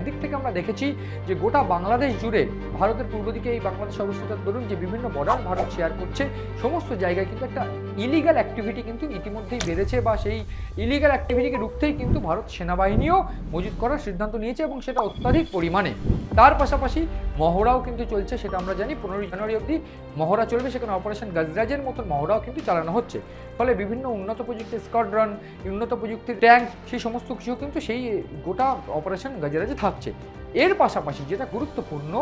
একদিক থেকে আমরা দেখেছি যে গোটা বাংলাদেশ জুড়ে ভারতের পূর্ব দিকে এই বাংলাদেশ অবস্থিত দরুন যে বিভিন্ন বর্ডার ভারত শেয়ার করছে, সমস্ত জায়গায় কিন্তু একটা ইলিগাল অ্যাক্টিভিটি কিন্তু ইতিমধ্যেই বেড়েছে, বা সেই ইলিগাল অ্যাক্টিভিটিকে রুখতেই কিন্তু ভারত সেনাবাহিনীও মজুত করার সিদ্ধান্ত নিয়েছে এবং সেটা অত্যাধিক পরিমাণে। তার পাশাপাশি মহড়াও কিন্তু চলছে, সেটা আমরা জানি 15 জানুয়ারি অবধি মহড়া চলবে, সেখানে অপারেশন গাজরাজের মতন মহড়াও কিন্তু চালানো হচ্ছে। ফলে বিভিন্ন উন্নত প্রযুক্তির স্কোয়াড্রন, উন্নত প্রযুক্তির ট্যাঙ্ক, সেই সমস্ত কিছু কিন্তু সেই গোটা অপারেশন গাজরাজে থাকছে। এর পাশাপাশি যেটা গুরুত্বপূর্ণ,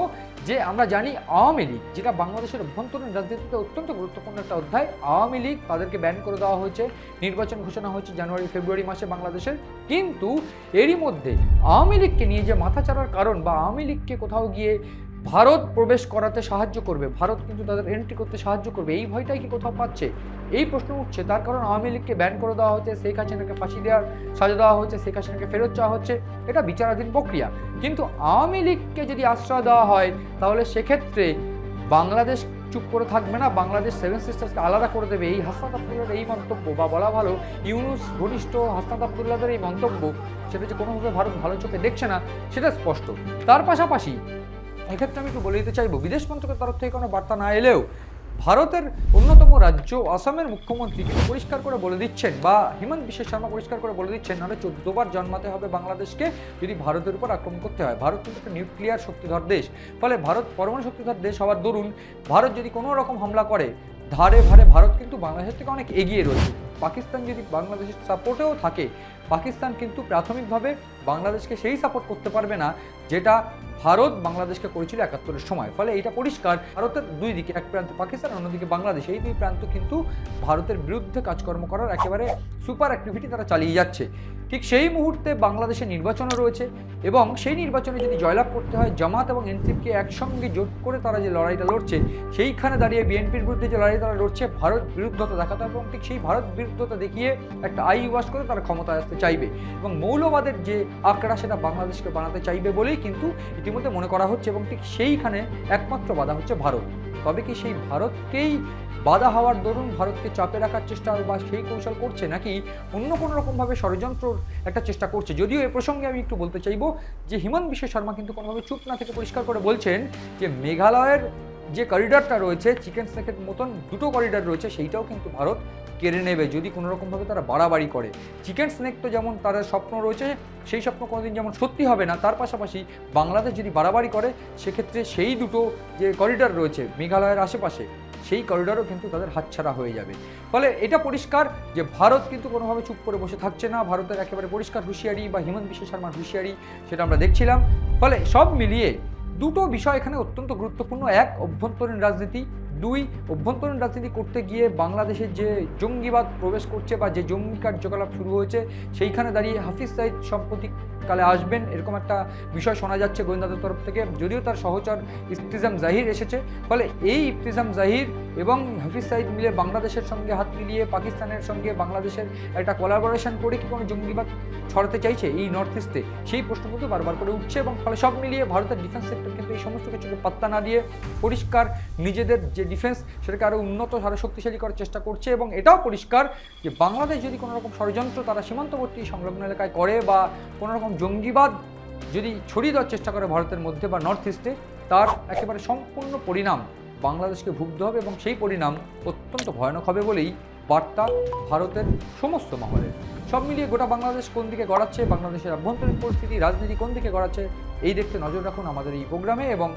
যে আমরা জানি আওয়ামী লীগ, যেটা বাংলাদেশের অভ্যন্তরীণ রাজনীতিতে অত্যন্ত গুরুত্বপূর্ণ একটা অধ্যায়, আওয়ামী লীগ তাদেরকে ব্যান করে দেওয়া হয়েছে, নির্বাচন ঘোষণা হয়েছে জানুয়ারি ফেব্রুয়ারি মাসে বাংলাদেশের। কিন্তু এরই মধ্যে আওয়ামী লীগকে নিয়ে যে মাথাচাড়ার কারণ, বা আওয়ামী লীগকে কোথাও গিয়ে ভারত প্রবেশ করাতে সাহায্য করবে, ভারত কিন্তু তাদের এন্ট্রি করতে সাহায্য করবে, এই ভয়টাই কি কোথাও পাচ্ছে? এই প্রশ্ন উঠছে। তার কারণ আওয়ামী লীগকে ব্যান করে দেওয়া হচ্ছে, শেখ হাসিনাকে ফাঁসি দেওয়ার সাজা দেওয়া হচ্ছে, শেখ হাসিনাকে ফেরত চাওয়া হচ্ছে, এটা বিচারাধীন প্রক্রিয়া। কিন্তু আওয়ামী লীগকে যদি আশ্রয় দেওয়া হয়, তাহলে সেক্ষেত্রে বাংলাদেশ চুপ করে থাকবে না, বাংলাদেশ সেভেন সিস্টার্সকে আলাদা করে দেবে। এই হাসনাত আবদুল্লাহর এই মন্তব্য, বা বলা ভালো ইউনুস ঘনিষ্ঠ হাসনাত আবদুল্লাহদের এই মন্তব্য, সেটা যে কোনোভাবে ভারত ভালো চোখে দেখছে না সেটা স্পষ্ট। তার পাশাপাশি এক্ষেত্রে আমি একটু বলে দিতে চাইবো, বিদেশ মন্ত্রকের তরফ থেকে কোনো বার্তা না এলেও ভারতের অন্যতম রাজ্য আসামের মুখ্যমন্ত্রী কিন্তু পরিষ্কার করে বলে দিচ্ছেন, বা হিমন্ত বিশ্ব শর্মা পরিষ্কার করে বলে দিচ্ছেন, নাহলে 14 বার জন্মাতে হবে বাংলাদেশকে যদি ভারতের উপর আক্রমণ করতে হয়। ভারত কিন্তু একটা নিউক্লিয়ার শক্তিধর দেশ, ফলে ভারত পরমাণু শক্তিধর দেশ হওয়ার দরুন ভারত যদি কোনো রকম হামলা করে, ধারে ভারে ভারত কিন্তু বাংলাদেশের থেকে অনেক এগিয়ে রয়েছে। পাকিস্তান যদি বাংলাদেশের সাপোর্টেও থাকে, পাকিস্তান কিন্তু প্রাথমিকভাবে বাংলাদেশকে সেই সাপোর্ট করতে পারবে না যেটা ভারত বাংলাদেশকে করেছিল 71-এর সময়। ফলে এটা পরিষ্কার, ভারতের দুই দিকে, এক প্রান্তে পাকিস্তান, অন্যদিকে বাংলাদেশ, এই দুই প্রান্ত কিন্তু ভারতের বিরুদ্ধে কাজকর্ম করার একেবারে সুপার অ্যাক্টিভিটি তারা চালিয়ে যাচ্ছে। ঠিক সেই মুহূর্তে বাংলাদেশে নির্বাচনও রয়েছে, এবং সেই নির্বাচনে যদি জয়লাভ করতে হয়, জামাত এবং এনসিপিকে একসঙ্গে জোট করে তারা যে লড়াইটা লড়ছে, সেইখানে দাঁড়িয়ে বিএনপির বিরুদ্ধে যে লড়াই তারা লড়ছে, ভারত বিরুদ্ধতা দেখাতে হবে, এবং ঠিক সেই ভারত বিরুদ্ধতা দেখিয়ে একটা আই ওয়াশ করে তারা ক্ষমতায় আসতে চাইবে, এবং মৌলবাদের যে আঁকড়া সেটা বাংলাদেশকে বানাতে চাইবে বলেই কিন্তু ইতিমধ্যে মনে করা হচ্ছে। এবং ঠিক সেইখানে একমাত্র বাধা হচ্ছে ভারত। তবে কি সেই ভারতকেই বাধা হওয়ার দরুন ভারতকে চাপে রাখার চেষ্টা বা সেই কৌশল করছে, নাকি অন্য কোনো রকমভাবে ষড়যন্ত্রর একটা চেষ্টা করছে? যদিও এ প্রসঙ্গে আমি একটু বলতে চাইবো যে হিমন্ত বিশ্ব শর্মা কিন্তু কোনোভাবে চুপ না থেকে পরিষ্কার করে বলছেন যে মেঘালয়ের যে করিডরটা রয়েছে, চিকেন স্ন্যাকের মতন দুটো করিডর রয়েছে, সেইটাও কিন্তু ভারত কেড়ে নেবে যদি কোনো রকমভাবে তারা বাড়াবাড়ি করে। চিকেন স্ন্যাক তো যেমন তার স্বপ্ন রয়েছে, সেই স্বপ্ন কোনোদিন যেমন সত্যি হবে না, তার পাশাপাশি বাংলাদেশ যদি বাড়াবাড়ি করে, সেক্ষেত্রে সেই দুটো যে করিডর রয়েছে মেঘালয়ের আশেপাশে, সেই করিডরও কিন্তু তাদের হাতছাড়া হয়ে যাবে। ফলে এটা পরিষ্কার যে ভারত কিন্তু কোনোভাবে চুপ করে বসে থাকছে না, ভারতের একেবারে পরিষ্কার হুঁশিয়ারি বা হিমন্ত বিশ্ব শর্মার হুঁশিয়ারি সেটা আমরা দেখছিলাম। ফলে সব মিলিয়ে দুটো বিষয় এখানে অত্যন্ত গুরুত্বপূর্ণ। এক, অভ্যন্তরীণ রাজনীতি। দুই, অভ্যন্তরীণ রাজনীতি করতে গিয়ে বাংলাদেশের যে জঙ্গিবাদ প্রবেশ করছে বা যে জঙ্গি কার্যকলাপ শুরু হয়েছে, সেইখানে দাঁড়িয়ে হাফিজ সাইদ সম্প্রতিকালে আসবেন এরকম একটা বিষয় শোনা যাচ্ছে গোয়েন্দাদের তরফ থেকে, যদিও তার সহচর ইফতিজাম জাহির এসেছে। ফলে এই ইফতিজাম জাহির এবং হাফিজ সাইদ মিলে বাংলাদেশের সঙ্গে হাত মিলিয়ে পাকিস্তানের সঙ্গে বাংলাদেশের একটা কোলাবোরেশন করে কি কোনো জঙ্গিবাদ ছড়াতে চাইছে এই নর্থ ইস্টে, সেই প্রশ্ন কিন্তু বারবার করে উঠছে। এবং ফলে সব মিলিয়ে ভারতের ডিফেন্স সেক্টর কিন্তু এই সমস্ত কিছুকে পাত্তা না দিয়ে পরিষ্কার নিজেদের যে ডিফেন্স সেটাকে আরও উন্নত, আরও শক্তিশালী করার চেষ্টা করছে। এবং এটাও পরিষ্কার যে বাংলাদেশ যদি কোনো রকম ষড়যন্ত্র তারা সীমান্তবর্তী সংলগ্ন এলাকায় করে, বা কোনো রকম জঙ্গিবাদ যদি ছড়িয়ে দেওয়ার চেষ্টা করে ভারতের মধ্যে বা নর্থ ইস্টে, তার একেবারে সম্পূর্ণ পরিণাম বাংলাদেশকে ভুগতে হবে, এবং সেই পরিণাম অত্যন্ত ভয়ানক হবে বলেই বার্তা ভারতের সমস্ত মহলের। সব মিলিয়ে গোটা বাংলাদেশ কোন দিকে গড়াচ্ছে, বাংলাদেশের আভ্যন্তরীণ পরিস্থিতি, রাজনীতি কোন দিকে গড়াচ্ছে, এই দেখতে নজর রাখুন আমাদের এই প্রোগ্রামে। এবং